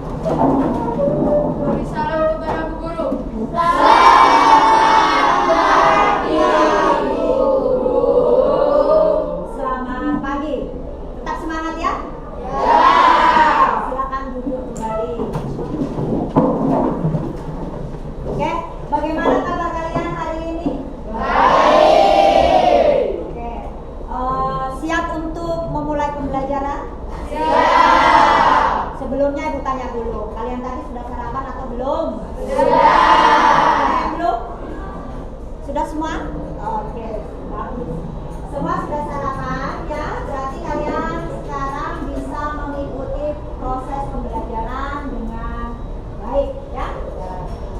Beri salam kepada Bu Guru. Selamat pagi. Tetap semangat ya? Silakan duduk kembali. Oke, bagaimana kabar kalian hari ini? Baik. Oke, siap untuk memulai pembelajaran? Siap. Sebelumnya Ibu tanya dulu, kalian tadi sudah sarapan atau belum? Sudah. Kalian belum? Sudah semua? Oke, bagus. Semua sudah sarapan ya, berarti kalian sekarang bisa mengikuti proses pembelajaran dengan baik ya.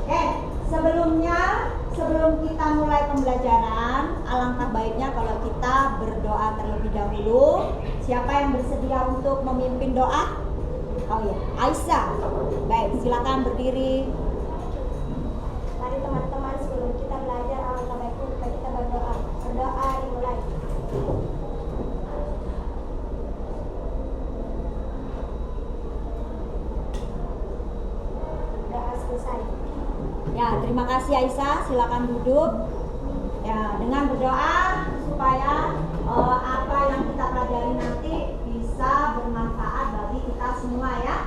Oke, sebelum kita mulai pembelajaran, alangkah baiknya kalau kita berdoa terlebih dahulu. Siapa yang bersedia untuk memimpin doa? Oh ya, Aisyah. Baik, silakan berdiri. Mari teman-teman, sebelum kita belajar, alangkah baiknya supaya kita berdoa. Berdoa dimulai. Doa selesai. Ya, terima kasih Aisyah. Silakan duduk. Ya, dengan berdoa supaya apa yang kita pelajari nanti bisa bermanfaat bagi kita semua ya.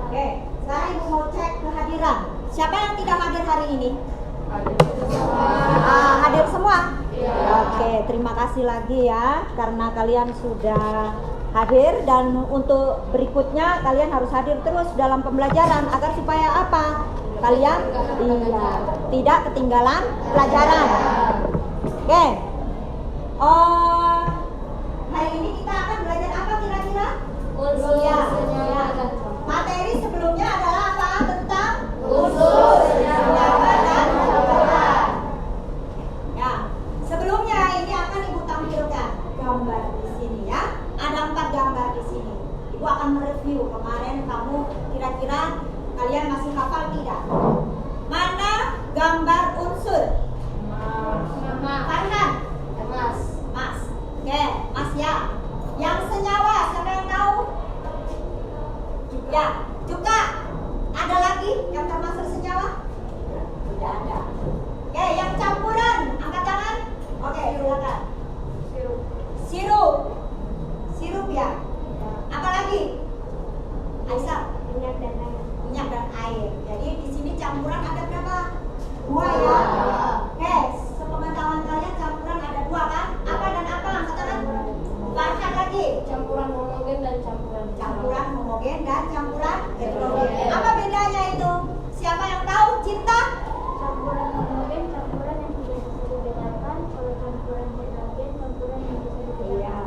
Oke, sekarang Ibu mau cek kehadiran. Siapa yang tidak hadir hari ini? Hadir semua? Ya. Oke, terima kasih lagi ya karena kalian sudah hadir, dan untuk berikutnya kalian harus hadir terus dalam pembelajaran agar supaya apa? Kalian tidak ketinggalan pelajaran. Oke. Hari ini kita akan belajar apa kira-kira? Ya. Materi sebelumnya adalah apa? Tentang unsur senyawa dan campuran. Ya. Sebelumnya ini akan Ibu tampilkan gambar di sini ya. Ada 4 gambar di sini. Ibu akan mereview kemarin kamu kira-kira kalian masih hafal tidak? Mana gambar unsur? Farhan? Mas. Oke, Mas ya. Yang senyawa, siapa yang tahu? Ya, cuka. Ada lagi yang termasuk senyawa? Tidak ada. Oke, yang campuran, angkat tangan. Oke, silakan. Sirup ya. Apa lagi? Aisyah? Minyak dan air. Minyak dan air. Jadi di sini campuran ada berapa? 2 ya. Oke, sepengetahuan kalian campuran ada 2 kan? Apa dan apa? Angkat tangan. Farhan lagi. Campuran homogen dan Campuran homogen dan campuran heterogen. Apa bedanya itu? Siapa yang tahu? Cinta? Campuran homogen, campuran yang tidak bisa dibedakan. Kalau campuran heterogen, campuran yang bisa dibedakan. Iya.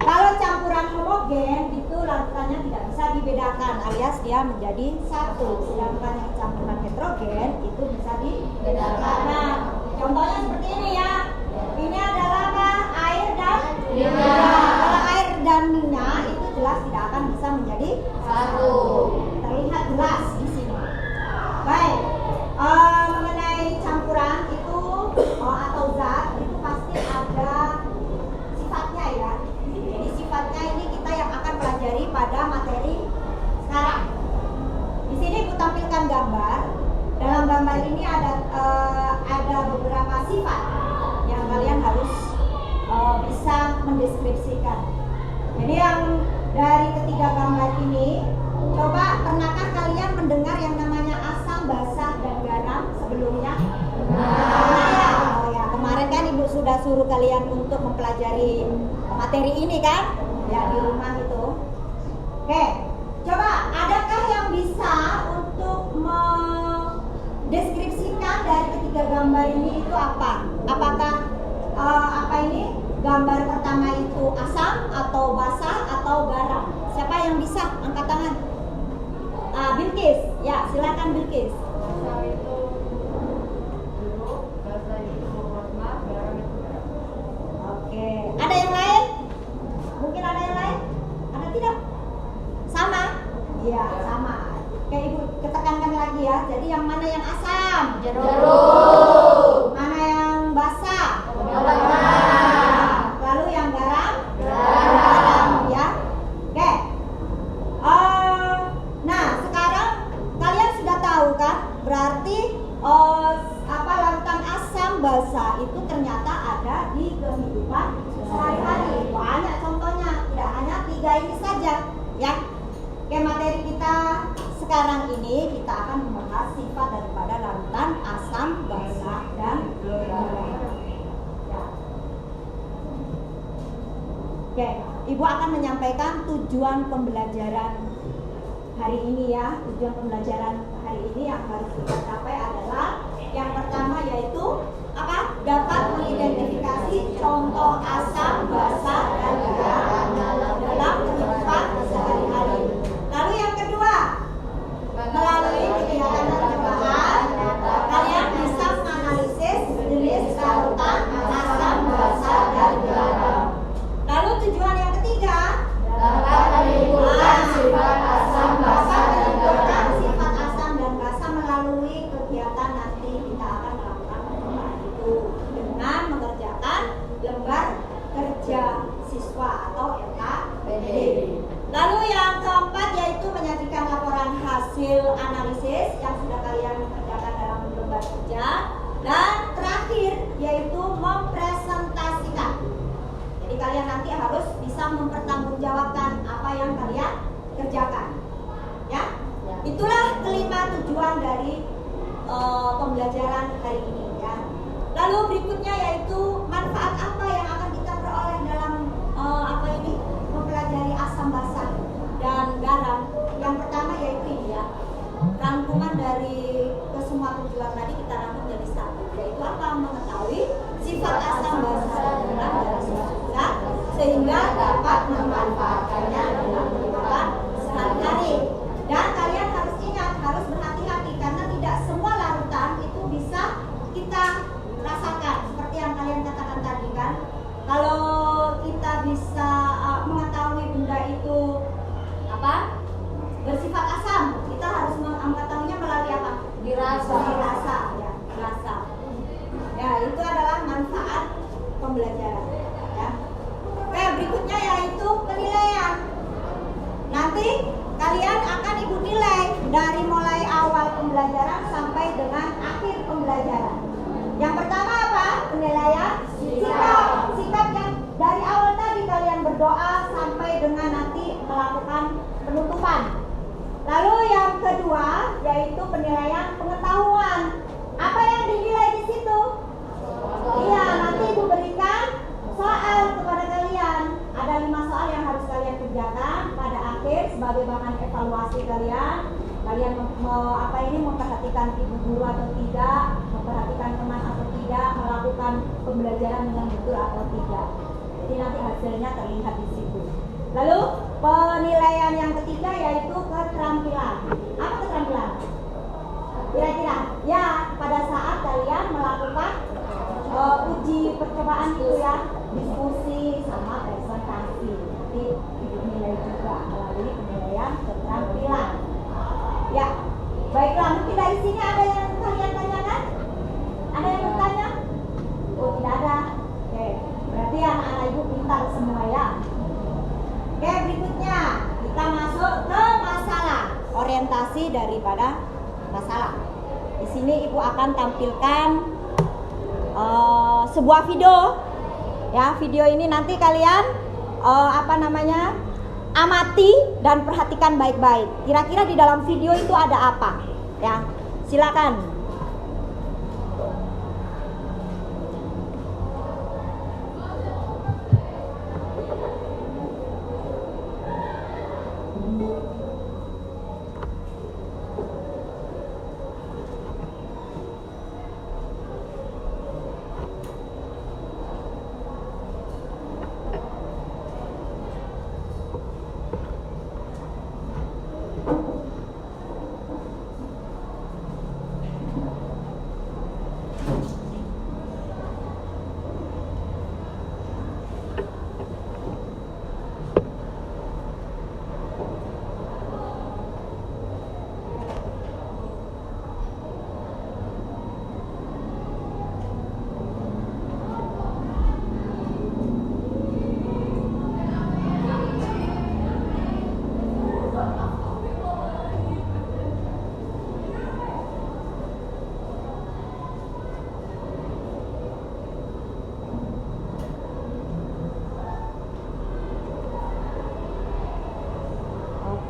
Kalau campuran homogen itu larutannya tidak bisa dibedakan, alias dia menjadi satu. Sedangkan yang campuran heterogen itu bisa dibedakan. Nah, contohnya seperti ini ya. Ini adalah apa? Air dan minyak. Kalau air dan minyak itu jelas tidak akan bisa menjadi satu. Terlihat jelas di sini. Baik. Mengenai campuran itu atau zat itu pasti ada sifatnya ya. Jadi sifatnya ini kita yang akan pelajari pada materi sekarang. Di sini aku tampilkan gambar. Dalam gambar ini ada beberapa sifat yang kalian harus bisa mendeskripsikan. Jadi yang dari ketiga gambar ini, coba pernahkah kalian mendengar yang namanya asam, basa, dan garam sebelumnya? Oh ya, kemarin kan Ibu sudah suruh kalian untuk mempelajari materi ini kan? Ya, di rumah itu. Oke, coba adakah yang bisa untuk mendeskripsikan dari ketiga gambar ini itu apa? Apakah apa ini? Gambar pertama itu asam atau basa atau garam? Siapa yang bisa? Angkat tangan. Bilkis, ya silakan Bilkis. Asam itu biru, basa itu warna, garam itu garam. Oke, ada yang lain? Mungkin ada yang lain? Ada tidak? Sama? Iya, sama. Oke, Ibu ketekankan lagi ya. Jadi yang mana yang asam? Jeruk. Mana yang basa? Garam. Lalu yang garam? Garam. Ya. Oke. Nah, sekarang Oke, Ibu akan menyampaikan tujuan pembelajaran hari ini ya. Tujuan pembelajaran hari ini yang harus kita capai adalah yang pertama yaitu apa? Dapat mengidentifikasi contoh asam, basa, dan garam dalam kehidupan sehari-hari. Lalu yang kedua, melalui kegiatan percobaan, kalian bisa menganalisis jenis larutan asam, basa, dan garam. Lalu tujuan yang ketiga, dapat menyimpulkan sifat asam, basa, dan garam. Sifat asam dan basa melalui kegiatan nanti kita akan melakukan percobaan itu dengan mengerjakan lembar kerja siswa atau LKPD. Lalu yang keempat yaitu menyajikan laporan hasil analisis yang sudah kalian kerjakan dalam lembar kerja. Dan terakhir yaitu mempresentasikan. Jadi kalian nanti harus bisa mempertanggungjawabkan apa yang kalian kerjakan. Ya, itulah kelima tujuan dari pembelajaran hari ini ya. Lalu berikutnya yaitu manfaat apa yang akan kita peroleh dalam mempelajari asam basa dan garam. Yang pertama yaitu ini ya, rangkuman dari kesemua tujuan tadi kita rangkum jadi satu, yaitu apa? Mengetahui sifat asam basa dan garam dari suatu zat sehingga dapat memanfaatkannya dalam kehidupan sehari-hari. Dan kalian harus ingat, harus berhati-hati karena tidak semua larutan itu bisa kita rasakan. Seperti yang kalian katakan tadi kan, kalau kita bisa mengetahui benda itu apa? Bersifat asam, kita harus mengetahuinya melalui apa? Dirasa. Dirasa, ya, dirasa. Ya, itu adalah manfaat pembelajaran. Ya. Oke, berikutnya yaitu penilaian. Nanti kalian akan ibu nilai dari mulai awal pembelajaran sampai dengan akhir pembelajaran. Yang pertama apa? Penilaian sikap. Sikap yang dari awal tadi kalian berdoa sampai dengan nanti melakukan penutupan. Lalu yang kedua yaitu penilaian pengetahuan. Apa yang dinilai di situ? Iya, nanti ibu berikan soal kepada kalian. Ada 5 soal yang harus kalian kerjakan pada akhir sebagai bahan evaluasi kalian. Kalian memperhatikan ibu guru atau tidak, memperhatikan teman atau tidak, melakukan pembelajaran dengan betul atau tidak. Jadi nanti hasilnya terlihat di situ. Lalu penilaian yang ketiga yaitu keterampilan. Apa keterampilan? Kira-kira ya pada saat kalian melakukan uji percobaan itu ya, diskusi sama presentasi. Nanti ibu nilai juga melalui penilaian keterampilan. Ya, baiklah, mungkin dari sini ada yang kalian tanyakan? Ada yang bertanya? Oh, tidak ada. Oke, berarti anak-anak ibu pintar semua ya. Oke, berikutnya kita masuk ke masalah, orientasi daripada masalah. Di sini ibu akan tampilkan sebuah video. Ya, video ini nanti kalian amati dan perhatikan baik-baik. Kira-kira di dalam video itu ada apa? Ya, silakan.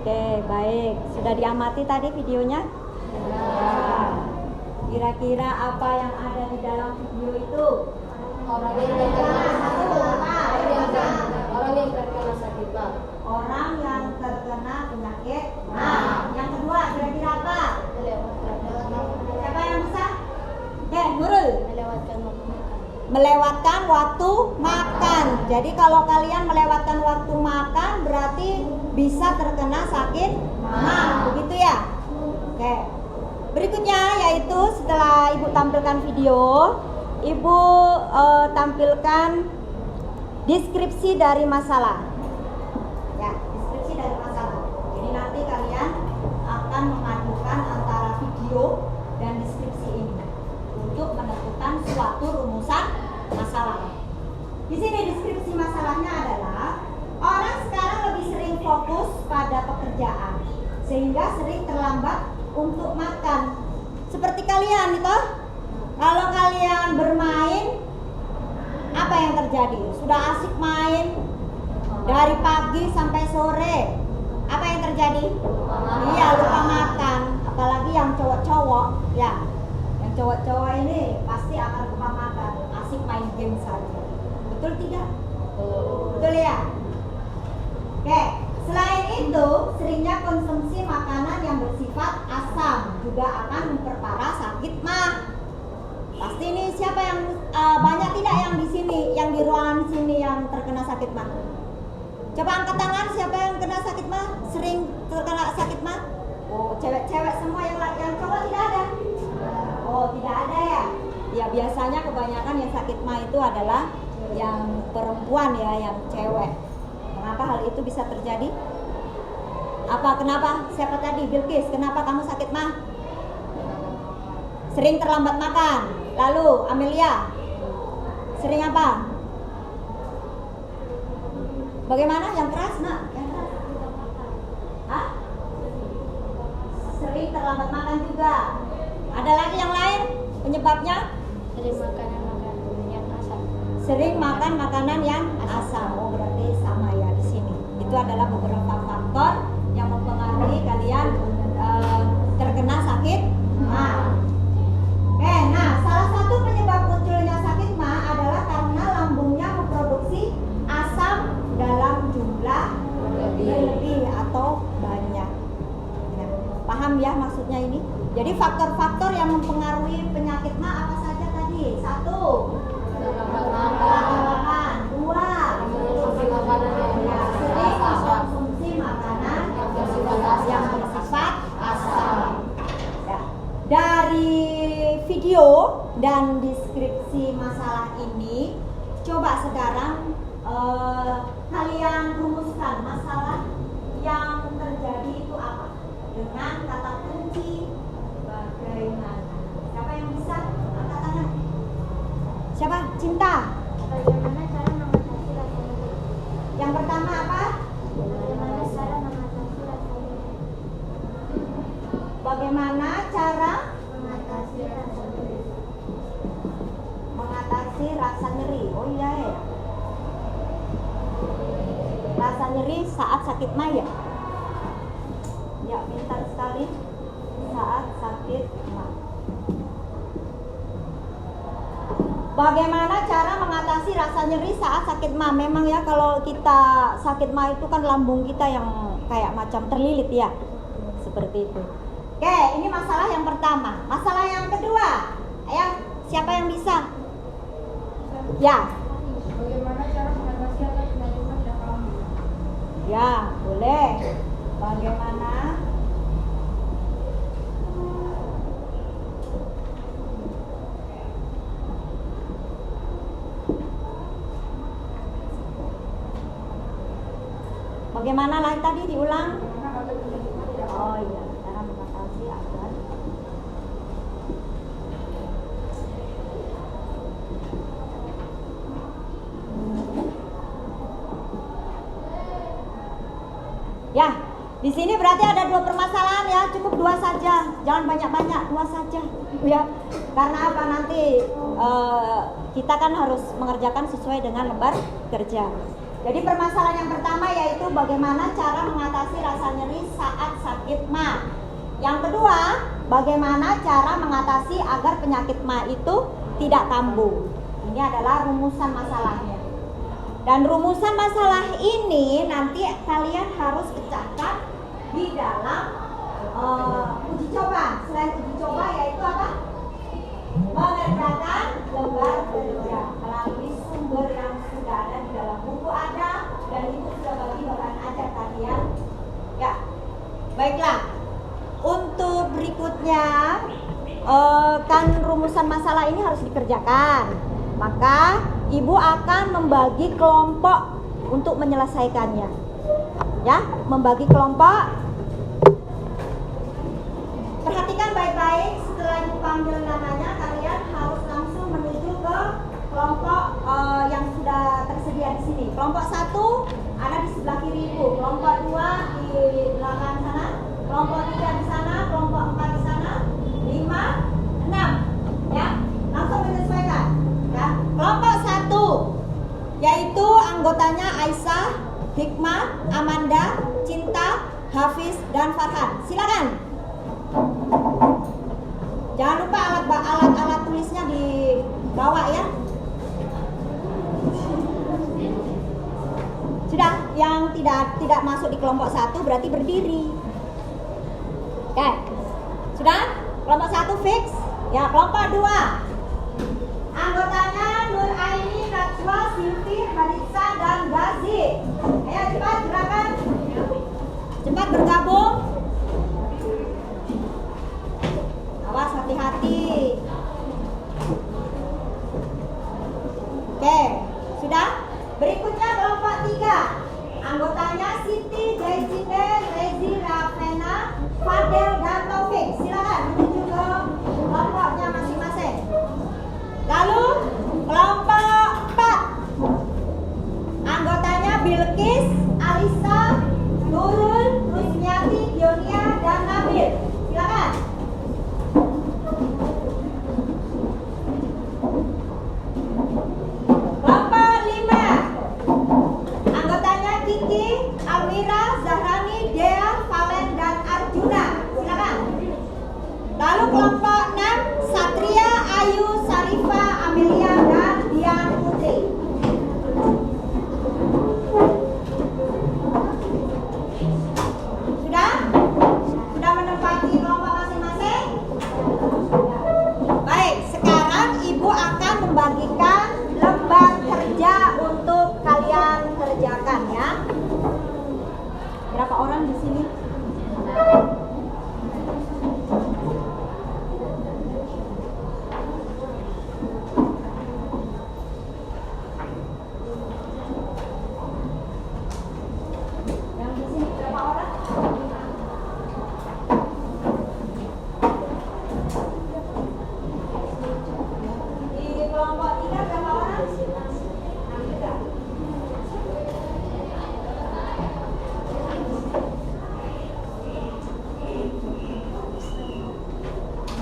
Oke, baik. Sudah diamati tadi videonya? Ya. Kira-kira apa yang ada di dalam video itu? Orang yang waktu makan. Jadi kalau kalian melewatkan waktu makan berarti bisa terkena sakit mah, begitu ya? Oke. Berikutnya yaitu setelah Ibu tampilkan video, Ibu tampilkan deskripsi dari masalah. Ya, deskripsi dari masalah. Jadi nanti kalian akan memadukan antara video dan deskripsi ini untuk menentukan suatu rumusan masalah. Di sini deskripsi masalahnya adalah orang sekarang lebih sering fokus pada pekerjaan sehingga sering terlambat untuk makan. Seperti kalian itu, kalau kalian bermain, apa yang terjadi? Sudah asik main dari pagi sampai sore, apa yang terjadi? Iya, lupa makan. Apalagi yang cowok-cowok, ya, yang cowok-cowok ini pasti akan lupa makan, asik main game saja. Betul tidak? Betul ya? Oke, selain itu, seringnya konsumsi makanan yang bersifat asam juga akan memperparah sakit mah. Pasti ini siapa yang banyak tidak yang di sini, yang di ruangan sini yang terkena sakit mah? Coba angkat tangan siapa yang kena sakit mah? Sering terkena sakit mah? Oh, cewek-cewek semua, yang cowok tidak ada. Oh, tidak ada ya? Ya biasanya kebanyakan yang sakit mah itu adalah yang perempuan ya, yang cewek. Kenapa hal itu bisa terjadi? Kenapa? Siapa tadi? Bilkis, kenapa kamu sakit mah? Sering terlambat makan. Lalu Amelia, sering apa? Bagaimana? Yang keras, nak? Yang keras. Hah? Sering terlambat makan juga. Ada lagi yang lain penyebabnya? Sering makanan yang asam. Sering makan makanan yang asam. Oh, berarti sama ya di sini. Itu adalah beberapa faktor yang mempengaruhi kalian terkena sakit mah. Oke, nah salah satu penyebab munculnya sakit mah adalah karena lambungnya memproduksi asam dalam jumlah berlebih atau banyak. Nah, paham ya maksudnya ini? Jadi faktor-faktor yang mempengaruhi penyakit mah apa saja tadi? 1. Makan. 2. Sering konsumsi makanan yang bersifat asam. Ya. Dari video dan deskripsi masalah ini, coba sekarang kalian rumuskan masalah yang terjadi itu apa dengan kata kunci bagaimana. Siapa yang bisa angkat tangan? Siapa? Cinta. Bagaimana cara mengatasi rasa nyeri? Yang pertama apa? Bagaimana cara mengatasi rasa nyeri? Bagaimana cara Mengatasi rasa nyeri. mengatasi rasa nyeri? Oh iya ya. Rasa nyeri saat sakit mah ya? Ya, pintar sekali. Saat sakit mah. Bagaimana cara mengatasi rasa nyeri saat sakit mah? Memang ya kalau kita sakit mah itu kan lambung kita yang kayak macam terlilit ya. Seperti itu. Oke, ini masalah yang pertama. Masalah yang kedua. Ayo, siapa yang bisa? Ya. Bagaimana cara mengatasi agar penyakit mah tidak kambuh? Ya, boleh. Bagaimana? Bagaimana lagi tadi diulang? Oh iya, cara mengatasi agar ya, di sini berarti ada 2 permasalahan ya, cukup 2 saja, jangan banyak-banyak, 2 saja ya. Karena apa nanti kita kan harus mengerjakan sesuai dengan lembar kerja. Jadi permasalahan yang pertama yaitu bagaimana cara mengatasi rasa nyeri saat sakit mah. Yang kedua, bagaimana cara mengatasi agar penyakit mah itu tidak kambuh. Ini adalah rumusan masalahnya. Dan rumusan masalah ini nanti kalian harus pecahkan di dalam uji coba. Selain uji coba yaitu apa? Mengerjakan lembar kerja melalui sumber yang sudah ada di dalam buku ada, dan ibu sudah bagi bahan ajar kalian. Ya, baiklah. Untuk berikutnya, kan rumusan masalah ini harus dikerjakan. Maka ibu akan membagi kelompok untuk menyelesaikannya. Ya, membagi kelompok. Perhatikan baik-baik, setelah ibu panggil namanya, kalian harus langsung menuju ke kelompok yang sudah tersedia di sini. Kelompok 1 ada di sebelah kiri ibu, kelompok 2 di belakang sana, kelompok 3 di sana, kelompok 4 di sana, 5, 6. Ya, langsung menyesuaikan. Ya, kelompok 1 yaitu anggotanya Aisyah, Hikmah, Amanda, Cinta, Hafiz, dan Farhan. Silakan. Jangan lupa alat tulisnya dibawa ya. Sudah, yang tidak masuk di kelompok 1 berarti berdiri. Oke. Sudah? Kelompok 1 fix. Ya, kelompok 2. Anggotanya Nur Aini, Najwa, Silvi, Haditsa, dan Gazi. Ayo cepat gerakan. Cepat bergabung. Awas, hati-hati. Oke, sudah? Berikutnya kelompok 3. Anggotanya Siti, Jaisine, Rezi, Rafena, Fadel, dan Taufik. Silakan menuju ke kelompoknya masing-masing. Lalu kelompok 4. Anggotanya Bilqis, Alisa, Nurul, Rusmiati, Dionia, dan Nabil. Silakan. Kelompok 5. Anggotanya Kiki, Almira, Zahrani, Dea, Valen, dan Arjuna. Silakan. Lalu kelompok 6. Satria, Ayu, Sarifa, Amelia, dan Dian Putri. Sudah? Sudah menempati kelompok masing-masing? Baik, sekarang ibu akan membagikan lembar kerja untuk kalian kerjakan ya. Berapa orang di sini? Yang di sini berapa orang? Di kelompok 3 berapa orang? 6 juga.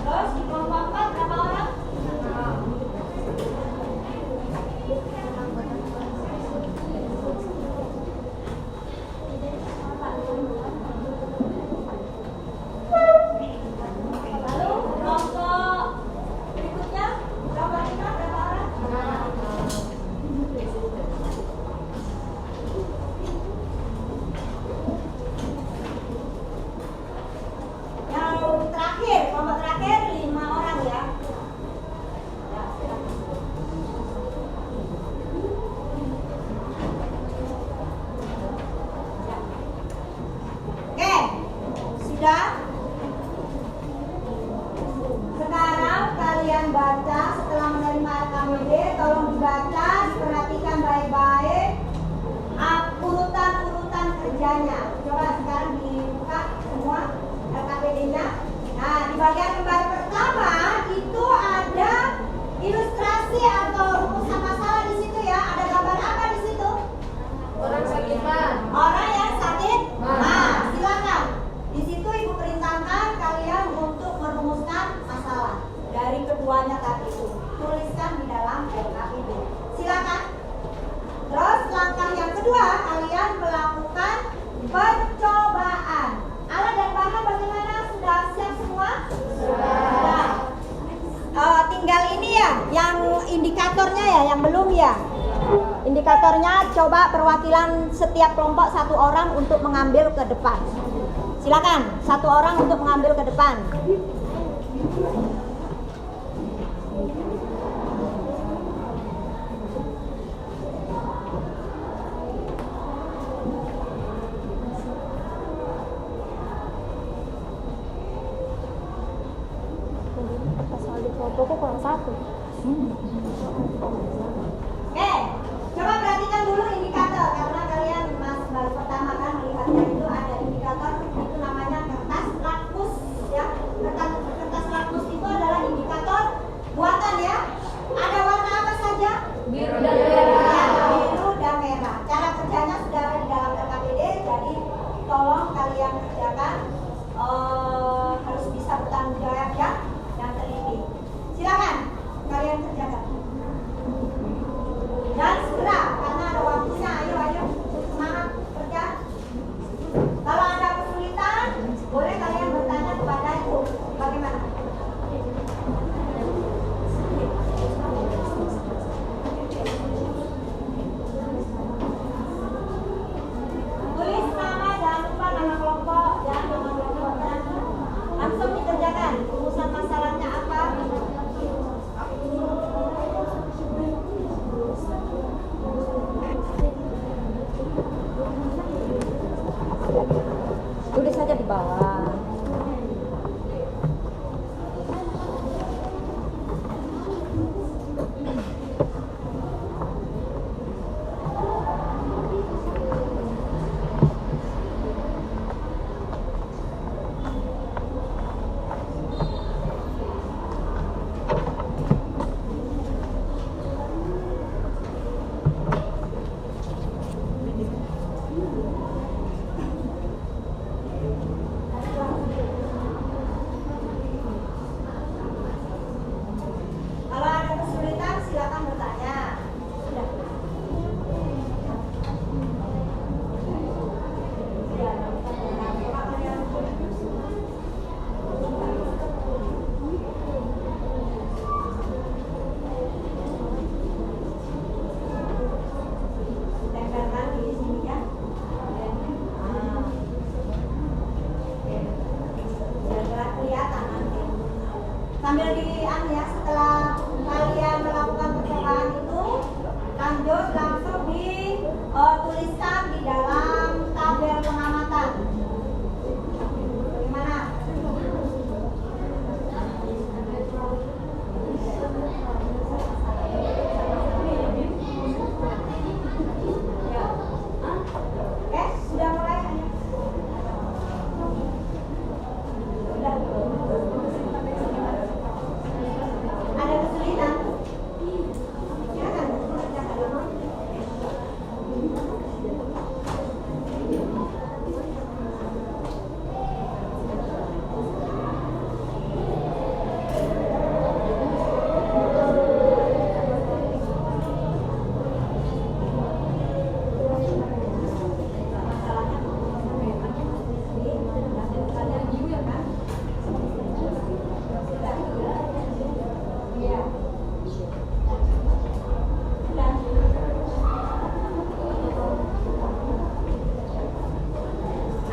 Terus di kelompok 4 berapa orang? Lalu kelompok berikutnya kelompok 5 berapa orang? Yang terakhir, kelompok terakhir 5 orang ya. Ya, silakan. Ya. Oke, sudah. Sekarang kalian baca setelah menerima RKBD, tolong dibaca, diperhatikan baik-baik urutan-urutan kerjanya. Coba sekarang dibuka semua RKBD-nya. Nah, di bagian lembar pertama itu ada ilustrasi atau rumusan masalah di situ ya. Ada gambar apa di situ? Orang sakit mah. Orang yang sakit. Nah, silakan. Di situ ibu perintahkan kalian untuk merumuskan masalah dari keduanya tadi itu. Tuliskan di dalam RKBD. Silakan. Terus langkah yang kedua, kalian melakukan percobaan. Alat dan bahan bagaimana? Sudah siap semua? Sudah. Tinggal ini ya, yang indikatornya ya, yang belum ya. Indikatornya coba perwakilan setiap kelompok 1 orang untuk mengambil ke depan. Silakan, 1 orang untuk mengambil ke depan. Pokok kurang 1. Oke, coba perhatikan dulu indikator karena kalian baru pertama kan melihatnya itu ada indikator itu namanya kertas lakmus ya. Kertas lakmus itu adalah indikator buatan ya. Ada warna apa saja? Biru dan merah. Ya, biru dan merah. Cara kerjanya sudah ada di dalam LKPD, jadi tolong kalian kerjakan. Harus bisa bertanggung jawab ya dan teliti. Silakan kalian kerjakan. Dan segera karena ada waktunya. Ayo semangat kerja. Kalau ada kesulitan, boleh kalian bertanya kepada ibu. Bagaimana? Tulis nama, jangan lupa nama kelompok dan nama kelompok. Langsung dikerjakan. Rumusan masalahnya apa? Tulis saja di bawah. Kalau ada kesulitan silakan bertanya. Sudah. Tempelkan di sini ya. Biar kelihatan nanti. Sambil ya, setelah kalian melakukan percobaan itu, lanjut langsung dituliskan di dalam tabel pengamatan. Bagaimana? Ya. Oke, sudah mulai? Sudah. Ada kesulitan? Silakan kerjakan.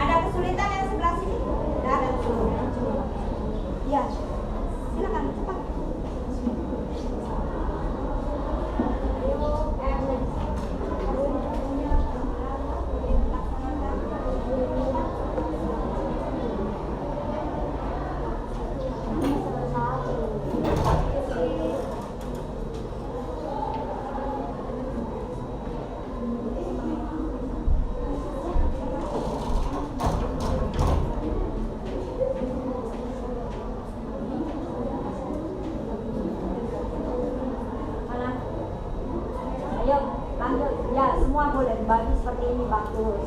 Ada kesulitan yang sebelah sini? Tidak ada kesulitan. Ya, silakan cepat. Mana? Ayo, lanjut. Ya, semua boleh dibagi seperti ini, bagus.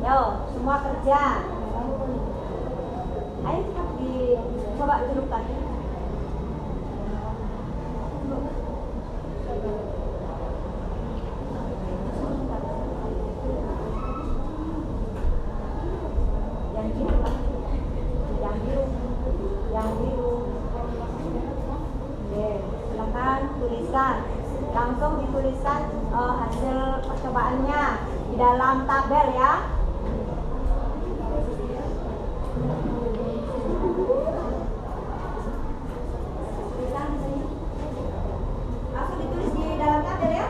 Yo, semua kerja. Ayo cepat coba dudukkan. Yang biru, Pak. Yang biru. Yang biru. Oke, silakan tuliskan. Langsung dituliskan hasil percobaannya di dalam tabel ya. Langsung ditulis di dalam tabel ya.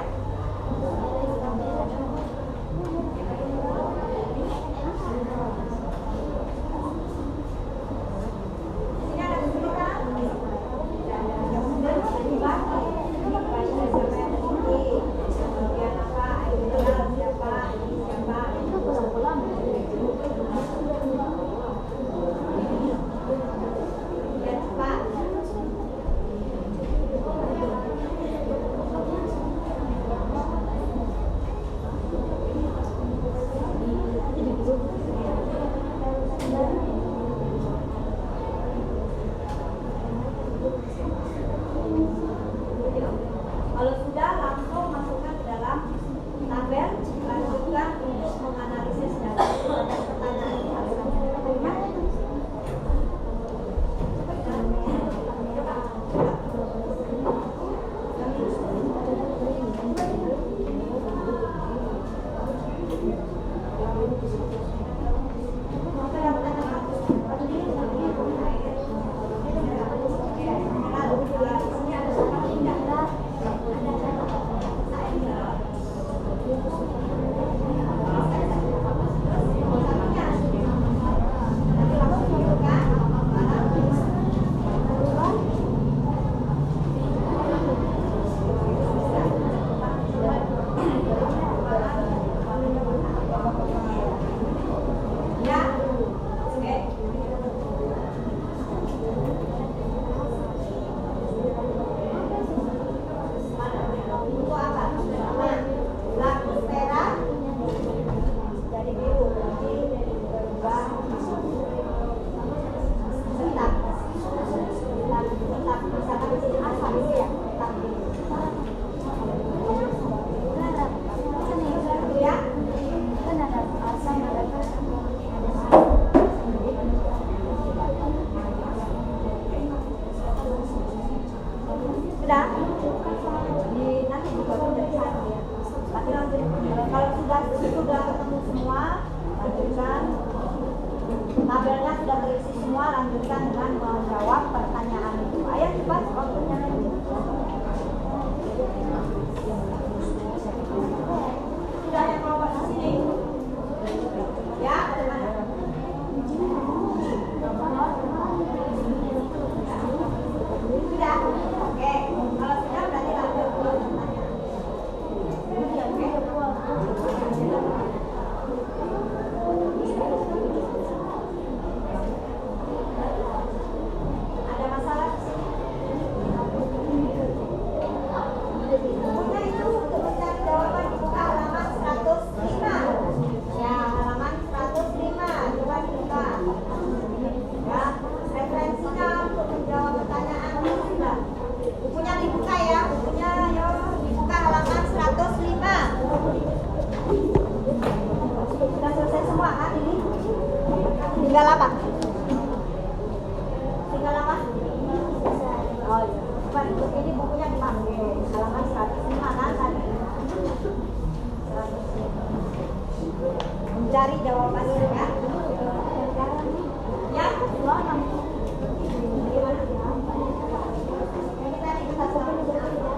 Di sini ada kesulitan. Sudah? Nanti dibagi jadi satu ya. Nanti lanjut. Kalau sudah ketemu semua, lanjutkan. Tabelnya sudah terisi semua, lanjutkan dengan menjawab pertanyaan itu. Ayo cepat waktunya lanjut. Sudah yang kelompok di sini? Ya, bagaimana? Sudah? Oke. Kalau sudah berarti lanjut ke pertanyaan. Ada masalah di sini? Bukunya itu untuk mencari jawaban dibuka halaman 105. Ya, halaman 105. Coba dibuka. Ya, referensinya untuk menjawab pertanyaan sudah. Bukunya dibuka ya, bukunya yo dibuka halaman 105. Sudah selesai semua kan ini? Tinggal apa? Tinggal apa? Oh iya. Coba untuk ini bukunya dipakai halaman 105 kan tadi. 105. Mencari jawabannya ya. Ya, gimana? Ini tadi kita sama-sama.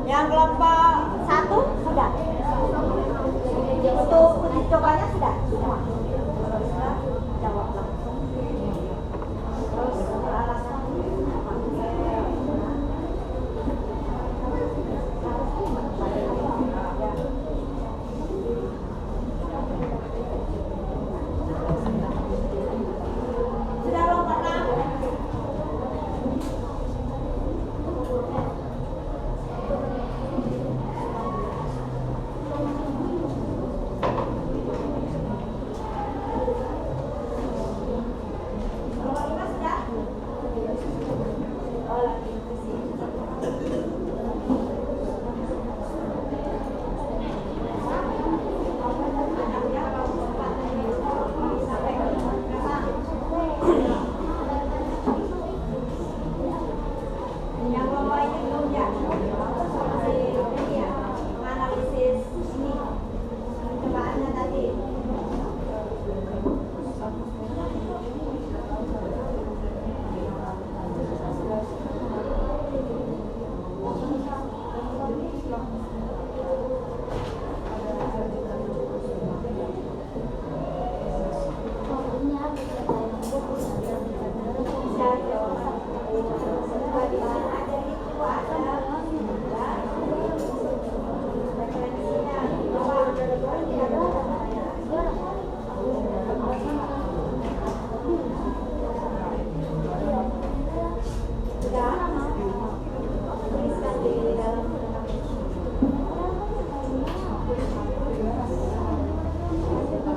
Yang kelompok 1 sudah. Untuk uji cobanya sudah. Semua. Kalau sudah jawab langsung. Terus alasan sudah lompat 6. Yang kelompok ini belum ya? Masih ini ya, menganalisis ini percobaannya tadi.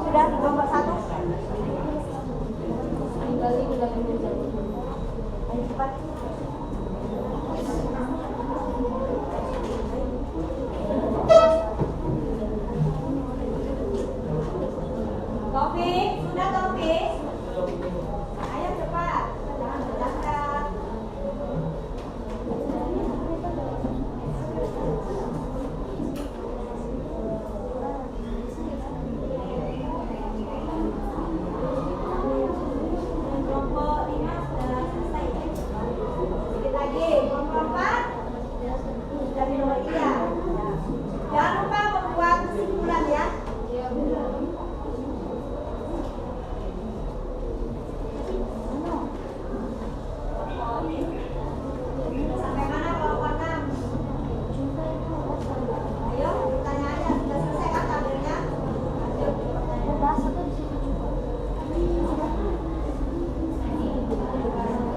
Sudah di kelompok 1. Ayo cepat. Taufik, sudah Taufik? Ayo cepat, jangan berdekat. Kelompok 5 sudah selesai. Sedikit lagi, kelompok 4 sudah minum iya. Jangan lupa membuat kesimpulan ya. Sampai mana kelompok 6? Ayo, tanya aja. Sudah selesai kan tabelnya?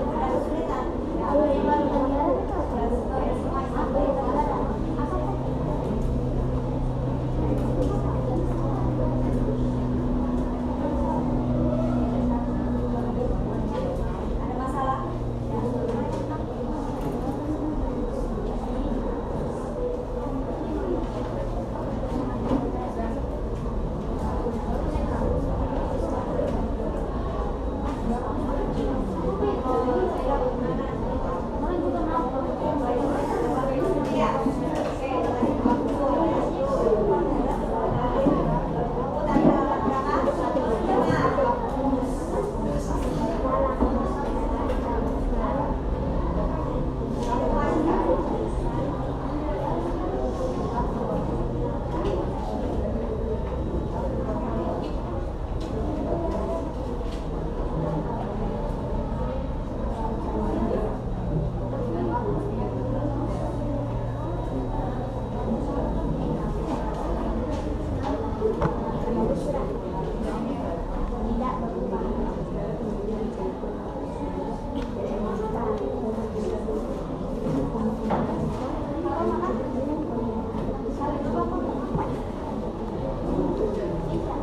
Ada kesulitan? Ada masalah? Iya.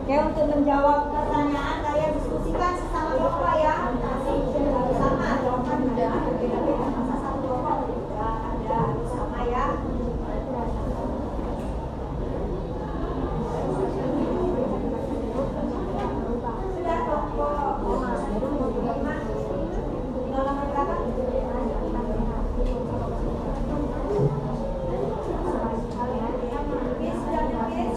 Oke, untuk menjawab pertanyaan kalian diskusikan sesama kelompok ya. Sama jawaban udah beda-beda. Masa satu kelompok udah ada sama ya. Sudah kelompok 5. Tinggal nomor berapa? Sudah nulis?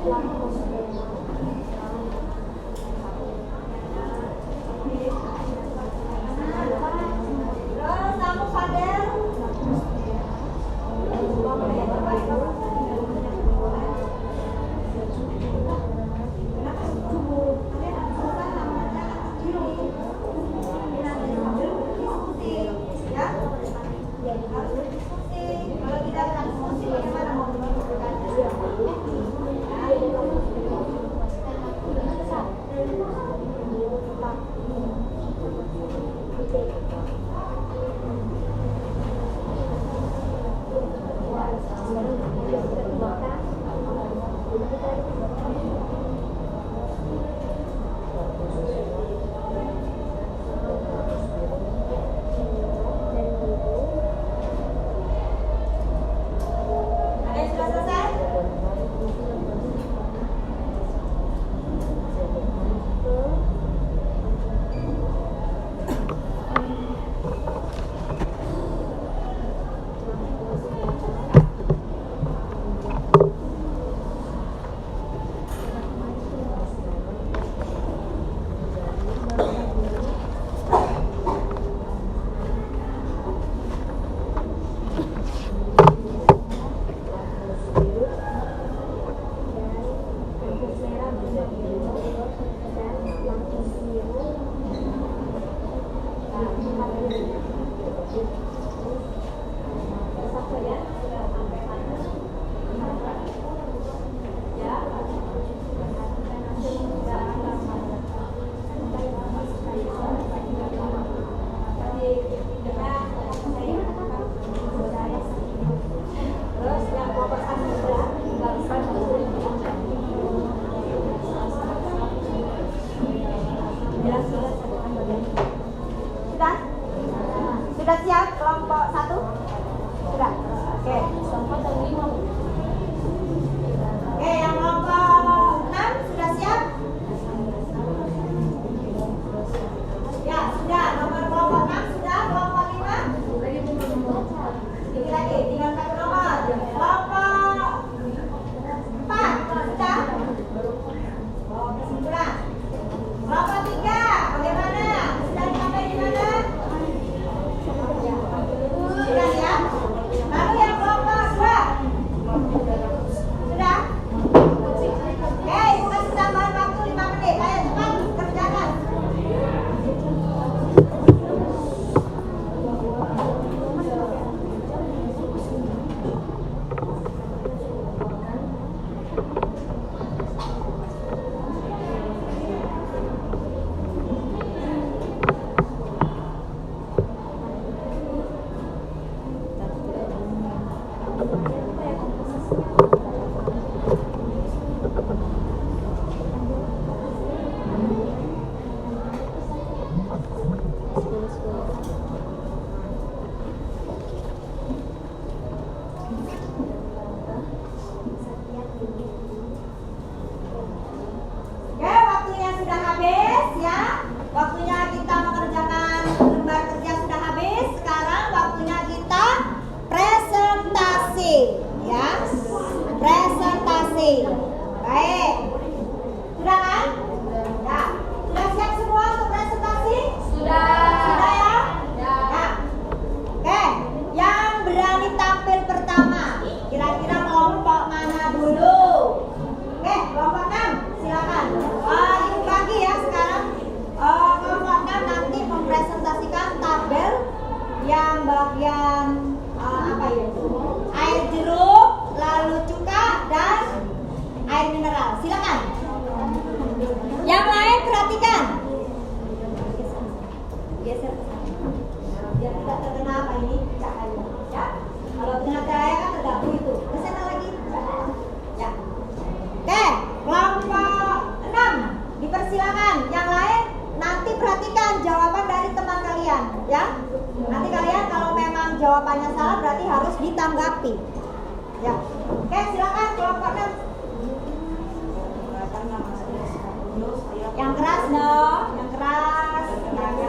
Terus kamu Fadel. Kalau tidak transfusi bagaimana mau Ada yang sudah selesai? Terus yang kelompok satu sudah sudah? Sudah siap kelompok satu? Sudah? Oke. Oke, yang kelompok 6 sudah siap? Ya, sudah. Nomor kelompok 6 sudah, kelompok 5? Ini lagi, tinggal satu nomor. Kelompok 4 sudah? Oh, kesimpulan. Kelompok 3, bagaimana? Sudah sampai di mana? Sudah ya? Lalu yang kelompok 2? Sudah? Oke, kita kasih tambahan waktu 5 menit. Ayo cepat kerjakan. Oke, waktunya sudah habis ya. Waktunya kita mengerjakan lembar kerja sudah habis. Sekarang waktunya kita presentasi ya. Presentasi. Baik. Sudah kan? Ya. Sudah siap semua untuk presentasi? Sudah. Sudah ya? Ya. Oke, yang berani tampil pertama. Kira-kira kelompok mana dulu? Oke, kelompok 6, silakan. Ibu bagi ya sekarang. Kelompok 6 nanti mempresentasikan tabel yang bagian apa ya? Air jeruk, lalu cuka dan air mineral. Silakan. Yang lain perhatikan. Geser ke sana. Biar tidak terkena apa ini cahaya. Ya. Kalau kena cahaya kan terganggu itu. Ke sana lagi. Ya. Oke, kelompok 6 dipersilakan. Yang lain nanti perhatikan jawaban dari teman kalian, ya. Nanti kalian kalau memang jawabannya salah berarti harus ditanggapi. Ya. Oke, silakan kelompok 6. Yang keras dong, yang keras.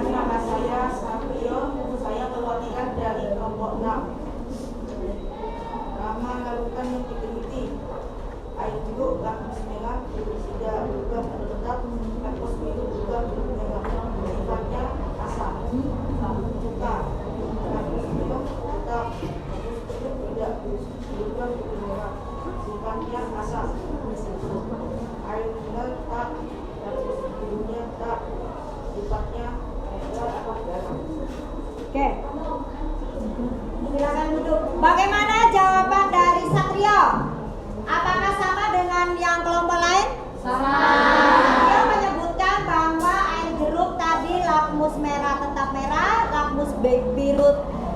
Nama saya Sapio, saya perwakilan dari kelompok 6. Nama larutan yang diteliti air jeruk, laktosia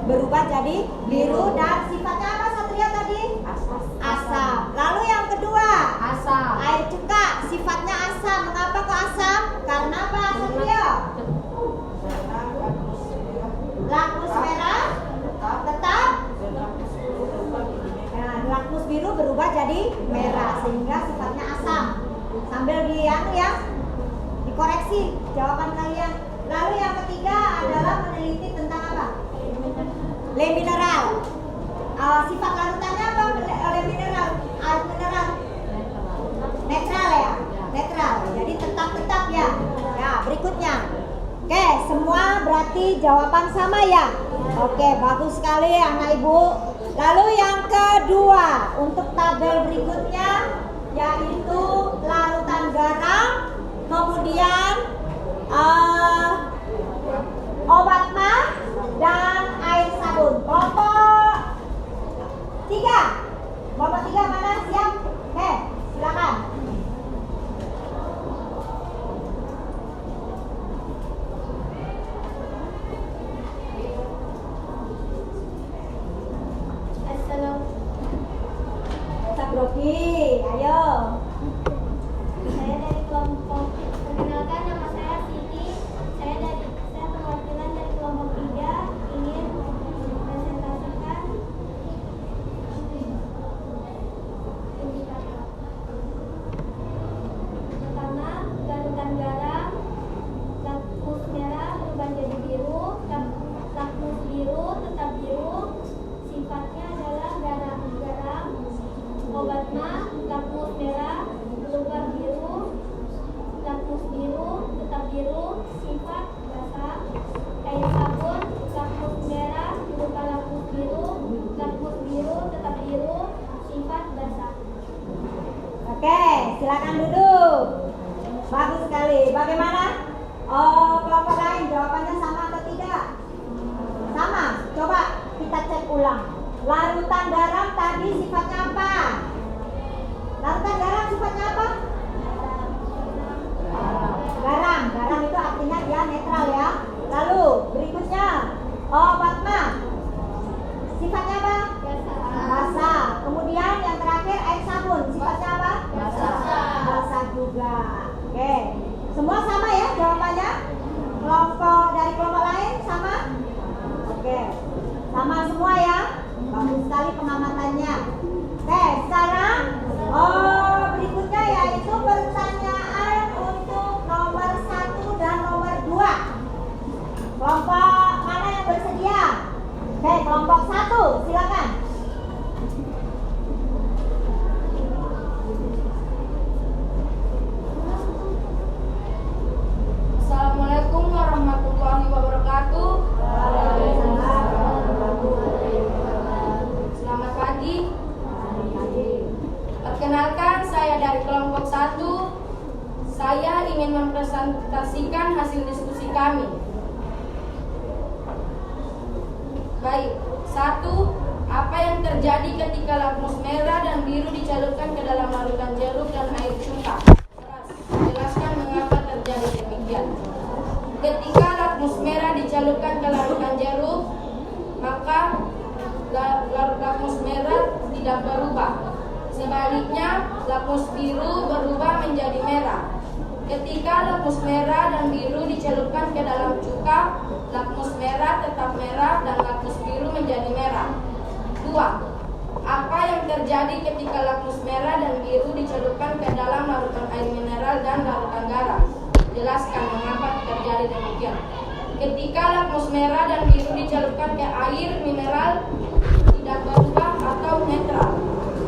berubah jadi biru dan sifatnya apa Satria tadi? Asam. Lalu yang kedua, Asam. air cuka, sifatnya asam. Mengapa kok asam? Karena apa Satria? Lakmus merah tetap. Nah, lakmus biru berubah jadi merah sehingga sifatnya asam. Sambil dikoreksi jawaban kalian. Lalu yang ketiga adalah meneliti tentang apa? Le mineral. Sifat larutannya apa? Le mineral. Air mineral. Netral ya? Netral. Jadi tetap ya. Ya, berikutnya. Oke, semua berarti jawaban sama ya? Oke, bagus sekali anak ibu. Lalu yang kedua, untuk tabel berikutnya yaitu larutan garam, kemudian obat mah dan air sabun. Kelompok 3. Kelompok 3 mana? Siap? Oke, silakan. Sabroki, ayo. Saya dari kelompok, perkenalkan nama saya Siti. Saya perwakilan dari kelompok 3 ingin mempresentasikan indikator. Pertama, larutan garam, lakmus merah berubah jadi biru, lakmus biru tetap biru, sifatnya adalah garam. Obat mah, lakmus merah berubah biru, lakmus biru tetap biru, sifat basah. Air sabun, lakmus merah berubah lakmus biru tetap biru, sifat basah. Oke, silakan duduk. Bagus sekali. Bagaimana? Kelompok lain jawabannya sama atau tidak? Sama. Coba kita cek ulang. Larutan garam tadi sifatnya apa? Larutan garam sifatnya apa? Garam. Garam itu artinya dia netral ya. Lalu berikutnya obat mah sifatnya apa? Basah. Kemudian yang terakhir air sabun sifatnya apa? Basah juga. Oke. Semua sama ya jawabannya? Dari kelompok lain sama? Oke. Sama semua ya? Bagus sekali pengamatannya. Oke, sekarang berikutnya yaitu pertanyaan untuk nomor 1 dan nomor 2. Kelompok mana yang bersedia? Oke, kelompok 1, silakan. Assalamualaikum warahmatullahi wabarakatuh. Selamat pagi. Perkenalkan, saya dari kelompok 1. Saya ingin mempresentasikan hasil diskusi kami. Baik, 1. Apa yang terjadi ketika lakmus merah dan biru dicelupkan ke dalam larutan jeruk dan air cuka? Jelaskan mengapa terjadi demikian. Ketika lakmus merah dicelupkan ke larutan jeruk, maka lakmus merah tidak berubah. Sebaliknya, lakmus biru berubah menjadi merah. Ketika lakmus merah dan biru dicelupkan ke dalam cuka, lakmus merah tetap merah dan lakmus biru menjadi merah. 2. Apa yang terjadi ketika lakmus merah dan biru dicelupkan ke dalam larutan air mineral dan larutan garam? Jelaskan mengapa terjadi demikian. Ketika lakmus merah dan biru dicelupkan ke air mineral, tidak berubah atau netral.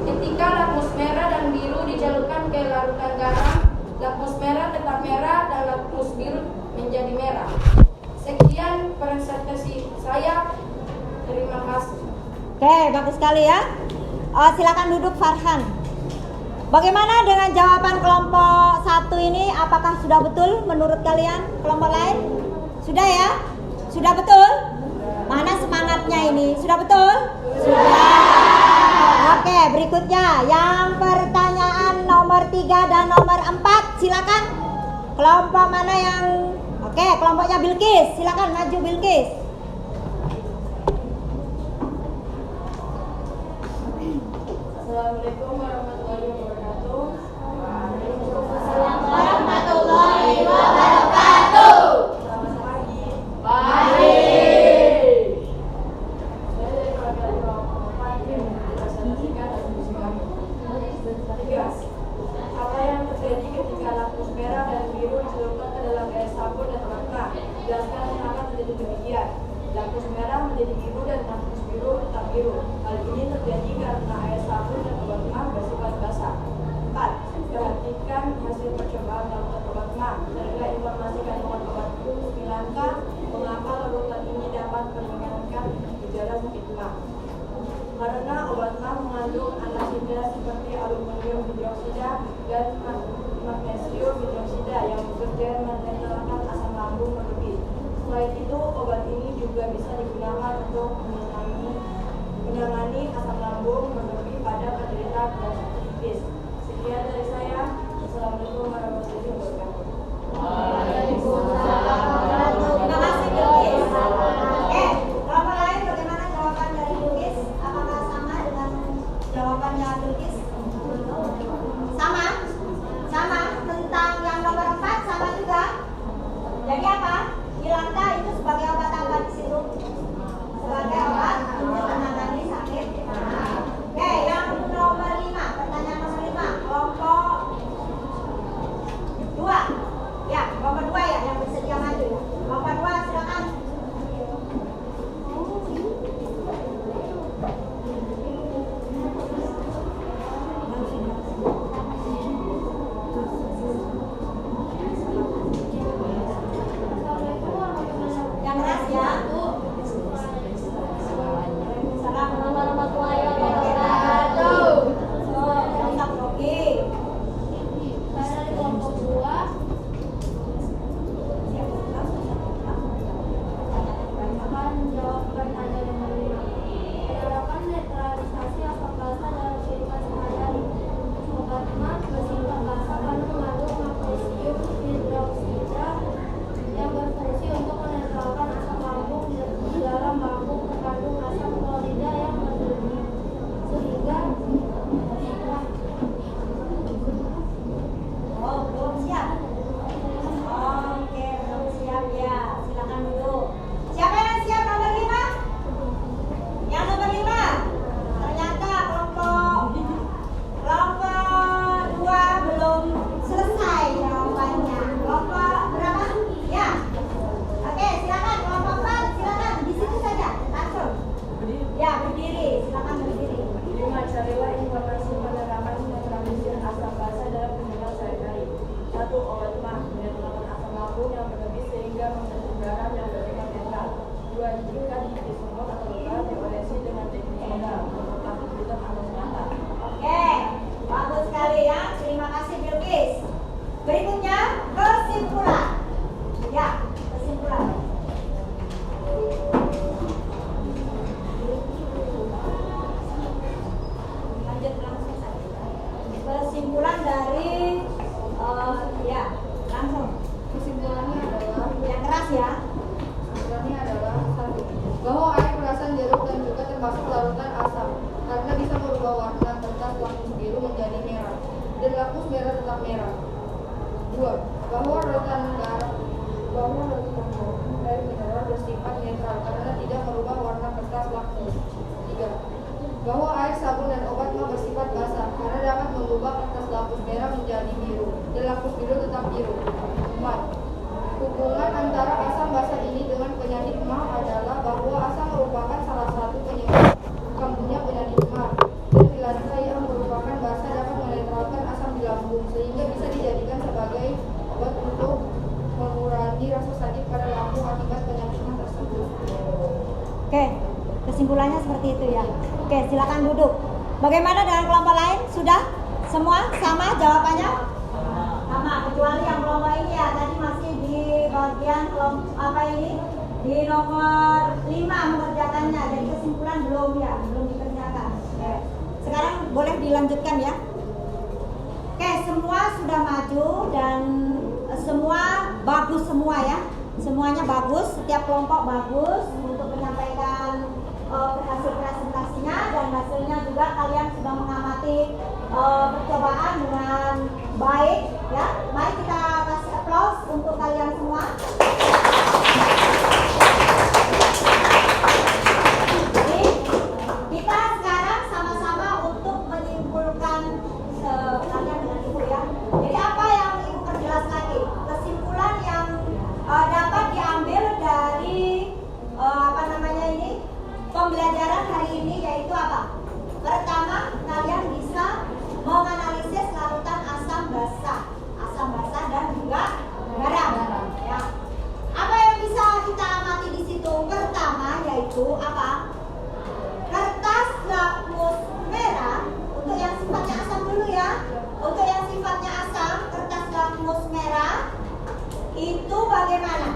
Ketika lakmus merah dan biru dicelupkan ke larutan garam, lakmus merah tetap merah dan lakmus biru menjadi merah. Sekian presentasi saya. Terima kasih. Oke, bagus sekali ya. Silakan duduk Farhan. Bagaimana dengan jawaban kelompok 1 ini? Apakah sudah betul menurut kalian? Kelompok lain? Sudah ya? Sudah betul? Mana semangatnya ini? Sudah betul? Sudah. Oke, berikutnya yang pertanyaan nomor 3 dan nomor 4. Silakan. Kelompok mana yang... Oke, kelompoknya Bilkis. Silakan maju Bilkis. Assalamualaikum warahmatullahi wabarakatuh. Waalaikumsalam warahmatullahi wabarakatuh. Selamat pagi. Baik. Saya dari keluarga Bapak ingin menjelaskan dan menjelaskan. 3. Apa yang terjadi ketika lampu merah dan biru dicelupkan ke dalam air sabun dan warna? Jelaskan mengapa terjadi demikian. Lampu merah menjadi biru dan lampu biru tetap biru. Hal ini terjadi karena air sabun dan obat mah bersifat basah. 4. Perhatikan hasil percobaan larutan obat mah. Serta informasi kandungan obat itu 9. Mengapa larutan ini dapat meringankan gejala sakit mah? Karena obat mah mengandung antasida seperti aluminium hidroksida dan magnesium hidroksida yang bekerja menetralkan asam lambung berlebih. Selain itu, obat ini juga bisa digunakan untuk menangani asam lambung berlebih pada penderita bronkitis. Sekian dari saya. Assalamualaikum warahmatullahi wabarakatuh. Terima kasih Bilkis. Kelompok lain bagaimana jawaban dari Bilkis? Apakah sama dengan jawabannya Bilkis? Sama? Sama? Tentang yang nomor 4 sama juga? Jadi apa? Ilanta itu sebagai obat apa di situ? Sebagai obat untuk menangani sakit. Oke, yang nomor 5, pertanyaan nomor 5, kelompok 2. Ya, kelompok 2 ya yang bersedia maju ya. Kelompok 2 silakan. Yang keras ya. Assalamualaikum warahmatullahi wabarakatuh. Yang oke. Saya dari kelompok 2. Akan menjawab pertanyaan nomor 5. Penerapan netralisasi asam basa dalam kehidupan sehari-hari. Obat mah bersifat basa karena mengandung magnesium hidroksida yang berfungsi untuk menetralkan asam lambung di dalam lambung terkandung asam klorida yang berlebih sehingga Oh, belum siap. Oke, belum siap ya. Silakan dulu. Siapa yang siap nomor 5? Yang nomor 5. Ternyata kelompok 2 belum selesai jawabannya. Kelompok berapa? Ya. Oke, silakan kelompok 4, silakan di situ saja. Langsung. Ya, berdiri. Silakan berdiri. 5. Carilah informasi penerapan netralisasi asam basa dalam kehidupan sehari-hari. 1. Obat mah menetralkan asam lambung yang berlebih sehingga membentuk garam yang bersifat netral. 2. Jika di sumur atau luka diolesi dengan teknik modal menggunakan filter atau semata. Oke, bagus sekali ya. Terima kasih Bilkis. Berikutnya kesimpulan. Ya, kesimpulan. Lanjut langsung saja. Kesimpulan dari ya, langsung. Kesimpulannya adalah Yang keras ya. Kesimpulannya adalah 1. Bahwa air perasan jeruk dan juga termasuk larutan asam karena bisa merubah warna kertas lapis biru menjadi merah dan lapis merah tetap merah. 2. Bahwa larutan garam air mineral bersifat netral karena tidak merubah warna kertas lapis. 3. Bahwa air sabun dan obat mah bersifat basah karena dapat mengubah kertas lapis merah menjadi biru dan lapis biru tetap biru. 4. Hubungan antara asam basa ini dengan penyakit mah adalah bahwa asam merupakan salah satu penyebab kambuhnya penyakit mah. Dan ilanta yang merupakan basa dapat menetralkan asam di lambung sehingga bisa dijadikan sebagai obat untuk mengurangi rasa sakit pada lambung akibat penyakit mah tersebut. Oke, kesimpulannya seperti itu ya. Oke, silakan duduk. Bagaimana dengan kelompok lain? Sudah? Semua sama jawabannya? Sama, kecuali yang kelompok ini ya. Tadi masih di bagian kelompok apa ini? Di nomor 5 mengerjakannya. Jadi kesimpulan belum ya, belum dikerjakan. Oke. Sekarang boleh dilanjutkan ya. Oke, semua sudah maju dan semua bagus semua ya. Semuanya bagus, setiap kelompok bagus untuk menyampaikan hasil presentasinya dan hasilnya juga kalian sudah mengamati percobaan dengan baik ya. Mari kita kasih aplaus untuk kalian semua. Jadi kita sekarang sama-sama untuk menyimpulkan kalian dengan ibu ya. Jadi apa yang ibu perjelas lagi? Kesimpulan yang dapat diambil dari pembelajaran hari ini yaitu apa? Pertama, kalian bisa menganalisis larutan asam basa dan juga garam. Ya. Apa yang bisa kita amati di situ? Pertama yaitu apa? Kertas lakmus merah untuk yang sifatnya asam dulu ya. Untuk yang sifatnya asam, kertas lakmus merah itu bagaimana?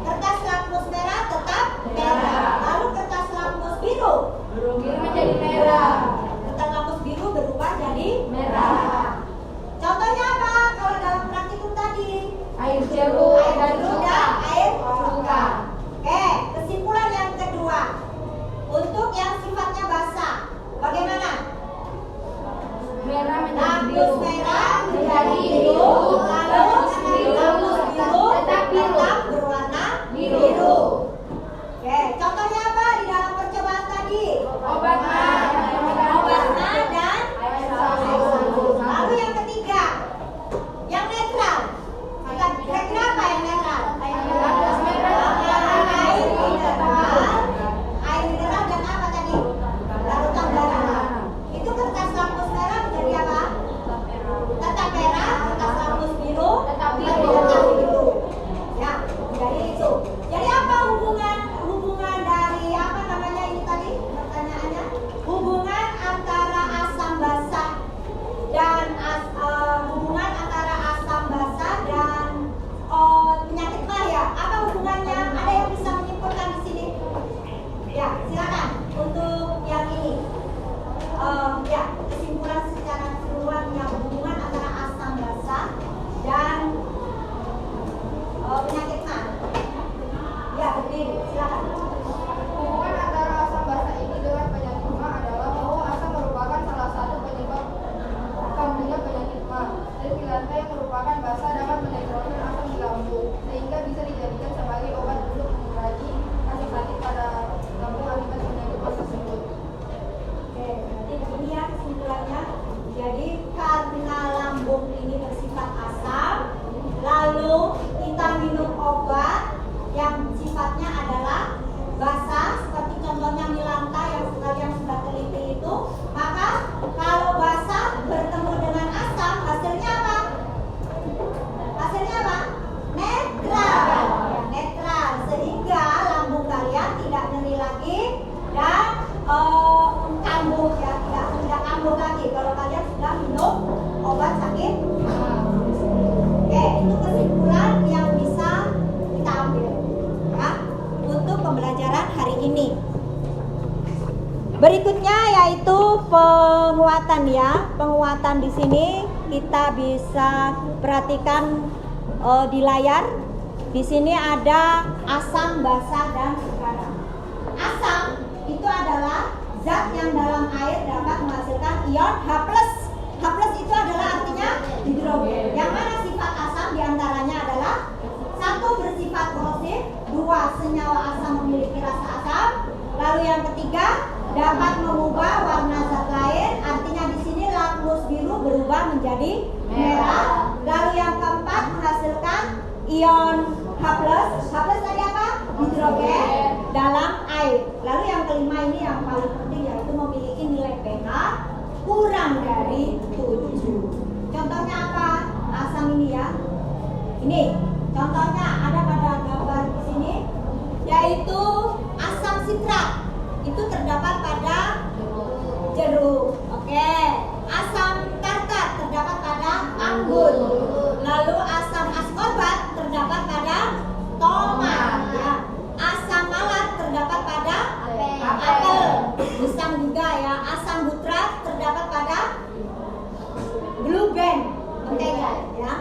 Kertas lakmus merah tetap merah. Lalu kertas lakmus biru menjadi merah. Kertas lakmus biru berubah jadi merah. Contohnya apa? Kalau dalam praktikum tadi Air jeruk dan cuka. air cuka. Oke, kesimpulan yang kedua. Untuk yang sifatnya basah, bagaimana? Merah menjadi Lakmus biru. merah menjadi biru. Lalu lakmus biru tetap biru. tetap berwarna biru. Oke, contohnya apa di dalam percobaan tadi? Obat mah. Obat mah dan Air sabun. lalu yang ketiga, yang netral. Kira-kira apa yang netral? Lakmus merah. Air mineral dan apa tadi? Larutan garam. Itu kertas lakmus merah menjadi apa? Tetap merah. Kertas lakmus biru Tetap biru. tetap biru. Ya, jadi itu. Jadi apa hubungan dari apa namanya ini tadi pertanyaannya? Hubungan antara asam basa dan hubungan antara asam basa dan penyakit mah ya. Apa hubungannya? Ada yang bisa menyimpulkan di sini? Ya, silakan untuk yang ini. Ya, kesimpulan secara keseluruhan yang hubungan antara asam basa dan penyakit mah. Ya, berdiri, silakan. Hubungan antara asam basa ini dengan penyakit mah adalah bahwa asam merupakan salah satu penyebab kambuhnya penyakit mah. Dan pilantai yang merupakan basa dapat menetralkan asam di lambung, sehingga bisa dijadikan sebagai obat untuk mengurangi rasa sakit pada lambung akibat penyakit mah tersebut. Oke, berarti begini ya kesimpulannya. Jadi karena lambung ini bersifat asam, lalu kita minum obat yang sifatnya adalah basa, seperti contohnya Milanta yang kalian sudah teliti itu, maka kalau basa bertemu dengan asam, hasilnya apa? Hasilnya apa? Netral. Ya, netral, sehingga lambung kalian tidak nyeri lagi dan kambuh ya, tidak kambuh lagi kalau kalian sudah minum obat sakit. Oke, itu kesimpulan yang bisa kita ambil ya untuk pembelajaran hari ini. Berikutnya yaitu penguatan ya. Penguatan di sini kita bisa perhatikan di layar. Di sini ada asam basa dan garam. Asam itu adalah zat yang dalam air dapat menghasilkan ion H+. H+ itu adalah artinya hidrogen. Yang mana sifat asam diantaranya adalah satu bersifat korosif, dua senyawa asam memiliki rasa asam, lalu yang ketiga dapat mengubah warna zat lain. Artinya di sini lakmus biru berubah menjadi merah. Lalu yang keempat menghasilkan ion H+. H+ tadi apa? Hidrogen dalam air. Lalu yang kelima ini yang paling penting yaitu memiliki nilai pH kurang dari 7. Contohnya apa? Asam ini ya. Ini contohnya ada pada gambar di sini yaitu asam sitrat. Itu terdapat pada jeruk. Oke. Asam tartar terdapat pada anggur. Lalu asam ascorbat terdapat pada tomat ya. Asam malat terdapat pada apel. Pisang juga ya. Asam butrat terdapat pada blueberry, mentega ya.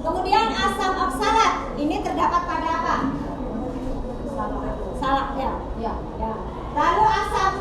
Kemudian asam oksalat ini terdapat pada apa? Salak ya. Ya. Lalu asam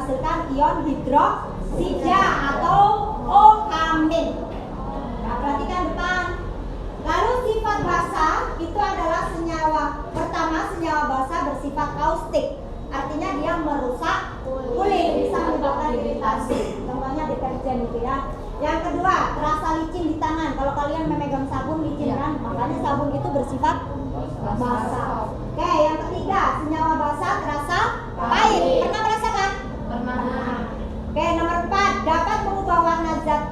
menghasilkan ion hidroksida atau OH-. Nah, perhatikan depan. Lalu sifat basa itu adalah senyawa. Pertama, senyawa basa bersifat kaustik. Artinya dia merusak kulit, bisa menyebabkan iritasi. Contohnya deterjen gitu ya. Yang kedua, terasa licin di tangan. Kalau kalian memegang sabun licin kan, makanya sabun itu bersifat basa. Oke, yang ketiga, senyawa basa terasa pahit. Pernah merasakan? Pernah. Oke, nomor 4, dapat mengubah warna zat.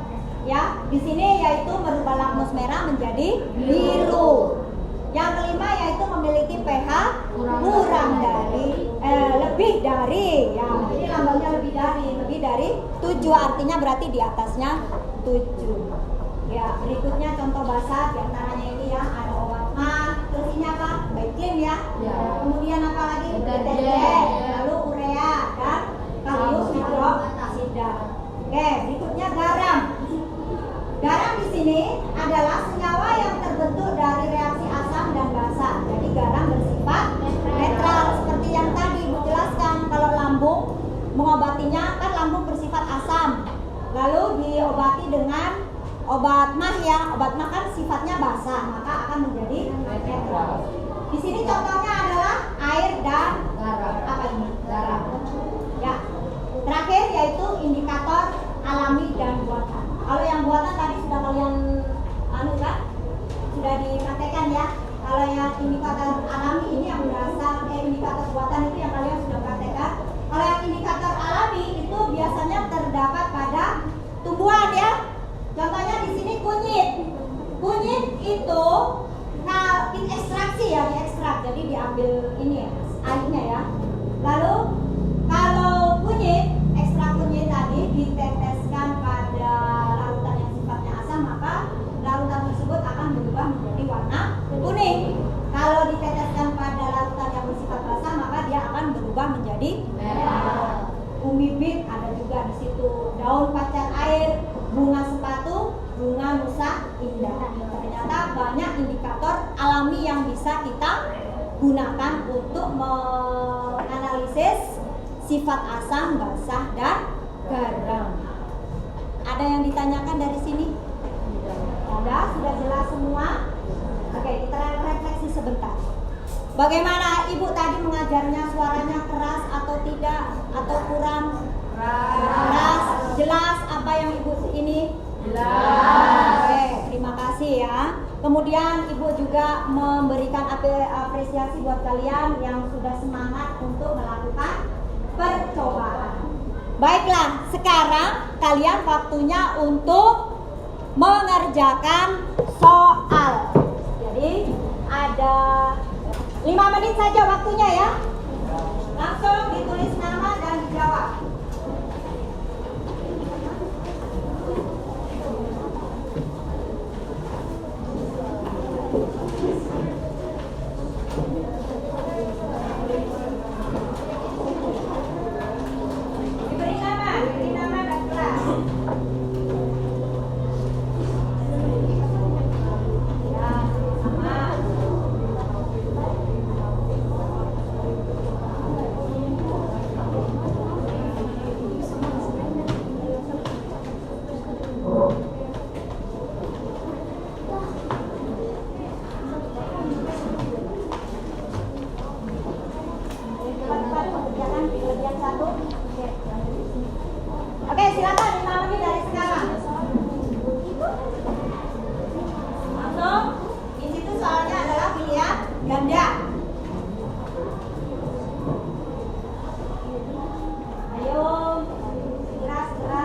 Ya, di sini yaitu merubah lakmus merah menjadi biru. Yang kelima yaitu memiliki pH kurang dari lebih dari, ya ini lambangnya lebih dari 7, artinya berarti di atasnya 7. Ya, berikutnya contoh basa diantaranya ini ya, ada obat mah, terus ini apa? Baiklin ya. Kemudian apa lagi? Deterjen, lalu urea dan kalium hidroksida. Oke, berikutnya garam. Garam di sini adalah senyawa yang terbentuk dari reaksi asam dan basa. Jadi garam bersifat netral seperti yang tadi Ibu jelaskan. Kalau lambung mengobatinya kan lambung bersifat asam. Lalu diobati dengan obat mah ya. Obat mah kan sifatnya basa, maka akan menjadi netral. Di sini contohnya adalah air dan Garam. apa ini? Garam. Ya. Terakhir yaitu indikator alami dan buatan. Kalau yang buatan tadi sudah kalian kan? Sudah dipraktekkan ya. Kalau yang indikator alami ini yang berasal indikator buatan itu yang kalian sudah praktekkan. Kalau yang indikator alami itu biasanya terdapat pada tumbuhan ya. Contohnya di sini kunyit. Kunyit itu ekstraksi ya, diekstrak. Jadi diambil ini ya, airnya ya. Lalu kalau kunyit, ekstrak kunyit tadi diteteskan pada larutan yang sifatnya asam, maka larutan tersebut akan berubah menjadi warna kuning. Kalau diteteskan pada larutan yang bersifat basah, maka dia akan berubah menjadi merah. Umibit ada juga di situ. Daun pacar air, bunga sepatu, bunga nusa indah. Ternyata banyak indikator alami yang bisa kita gunakan untuk menganalisis sifat asam, basah, dan garam. Ada yang ditanyakan dari sini? Ada? Sudah jelas semua? Oke, kita refleksi sebentar. Bagaimana Ibu tadi mengajarnya, suaranya keras atau tidak? Atau kurang? Keras. Jelas apa yang Ibu ini? Jelas. Oke, terima kasih ya. Kemudian Ibu juga memberikan apresiasi buat kalian yang sudah semangat untuk melakukan percobaan. Baiklah, sekarang kalian waktunya untuk mengerjakan soal. Jadi ada 5 menit saja waktunya ya. Langsung ditulis nama dan dijawab. Diberi nama dan kelas. Ya, sama. Cepat-cepat mengerjakan bagian 1. Oke, silakan 5 menit dari sekarang. Langsung, di situ soalnya adalah pilihan ganda. Ayo, segera.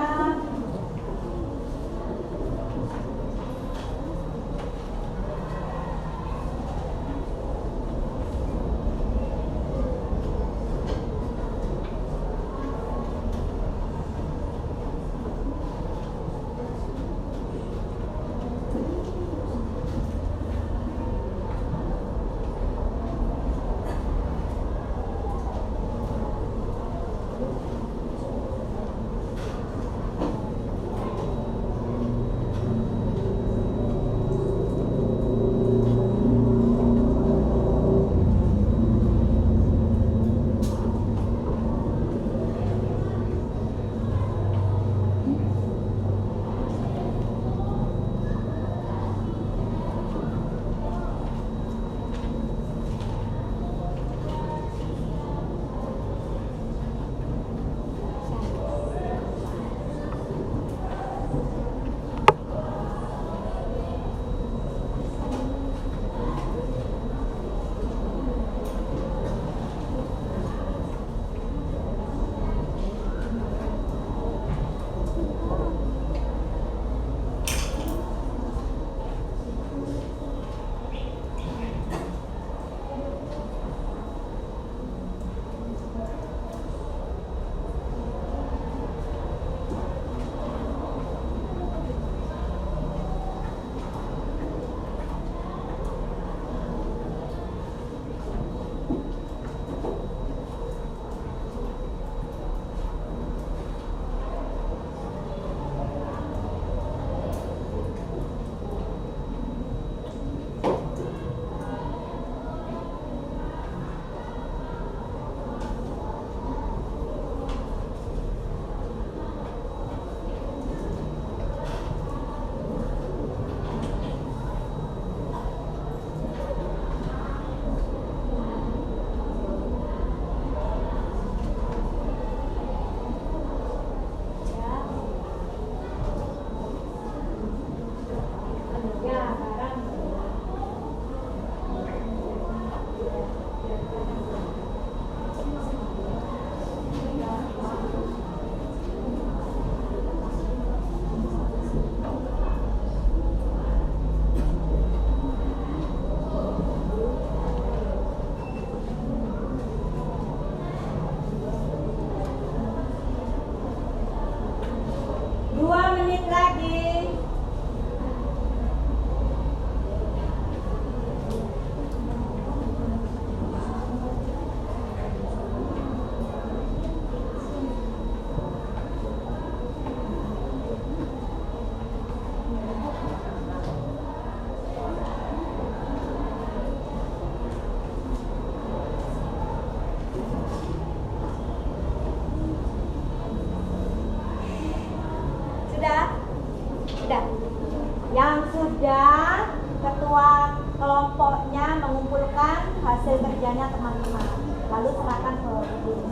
hasil kerjanya teman-teman. Lalu serahkan ke guru.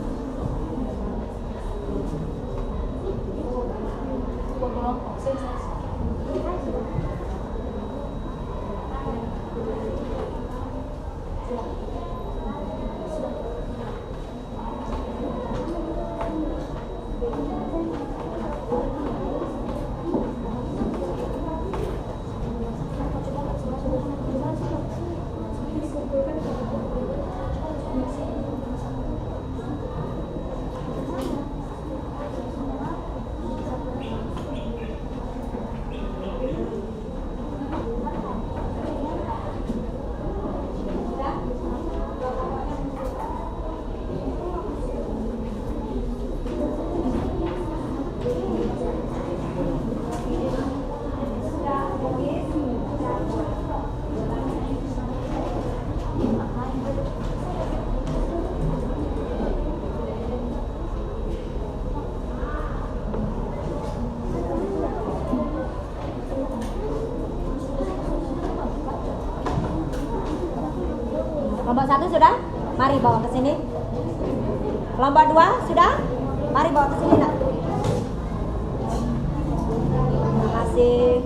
Kelompok 1 sudah? Mari bawa ke sini. Kelompok 2 sudah? Mari bawa ke sini, Nak. Terima kasih.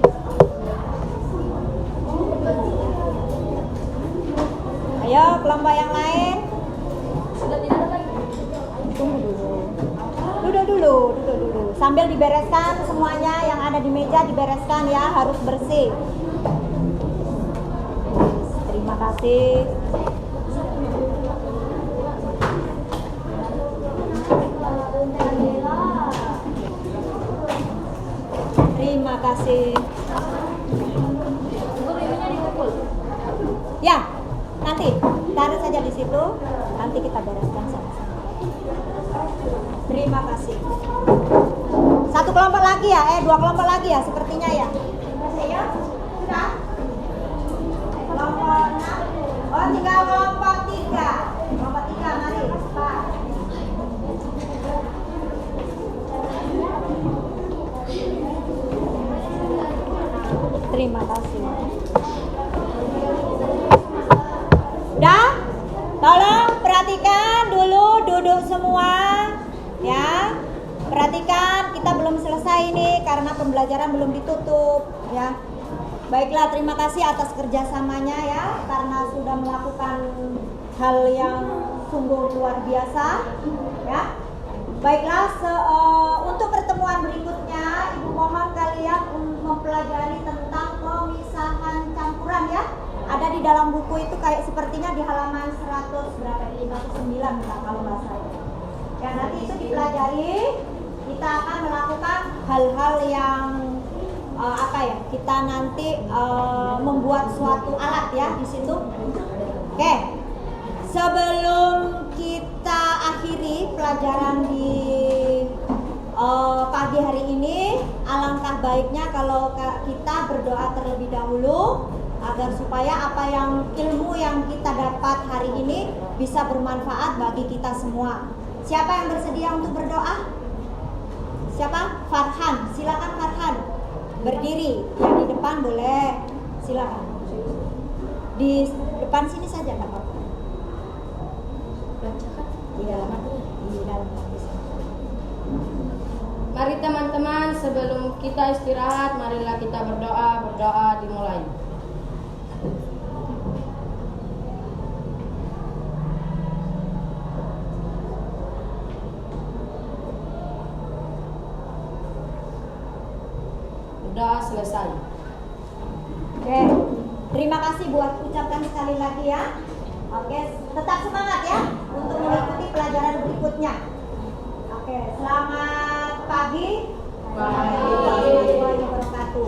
Ayo kelompok yang lain. Sudah tidak ada lagi. Tunggu dulu. Duduk dulu. Sambil dibereskan semuanya yang ada di meja dibereskan ya, harus bersih. Terima kasih. Terima kasih. Ya, nanti taruh saja di situ. Nanti kita bereskan sama-sama. Terima kasih. Satu kelompok lagi ya, dua kelompok lagi ya sepertinya ya. Ya, sudah. Kelompok 6. Oh, tinggal kelompok 3. Kelompok 3, mari cepat. Terima kasih. Udah? Tolong perhatikan dulu, duduk semua ya. Perhatikan, kita belum selesai ini karena pembelajaran belum ditutup ya. Baiklah, terima kasih atas kerjasamanya ya, karena sudah melakukan hal yang sungguh luar biasa ya. Baiklah, untuk pertemuan berikutnya Ibu mohon kalian mempelajari tentang pemisahan campuran ya. Ada di dalam buku itu kayak sepertinya di halaman 100 berapa? 59 kalau nggak salah. Ya, nanti itu dipelajari. Kita akan melakukan hal-hal yang kita nanti membuat suatu alat ya di situ. Oke. Sebelum kita akhiri pelajaran di pagi hari ini, alangkah baiknya kalau kita berdoa terlebih dahulu agar supaya apa yang ilmu yang kita dapat hari ini bisa bermanfaat bagi kita semua. Siapa yang bersedia untuk berdoa? Siapa? Farhan. Silakan Farhan. Berdiri. Yang di depan boleh. Silakan. Di depan sini saja enggak apa-apa. Di dalam Mari teman-teman, sebelum kita istirahat, marilah kita berdoa dimulai. Berdoa selesai. Oke, terima kasih buat ucapkan sekali lagi ya. Oke, tetap semangat ya untuk mengikuti pelajaran berikutnya. Oke, selamat pagi. Warahmatullahi wabarakatuh.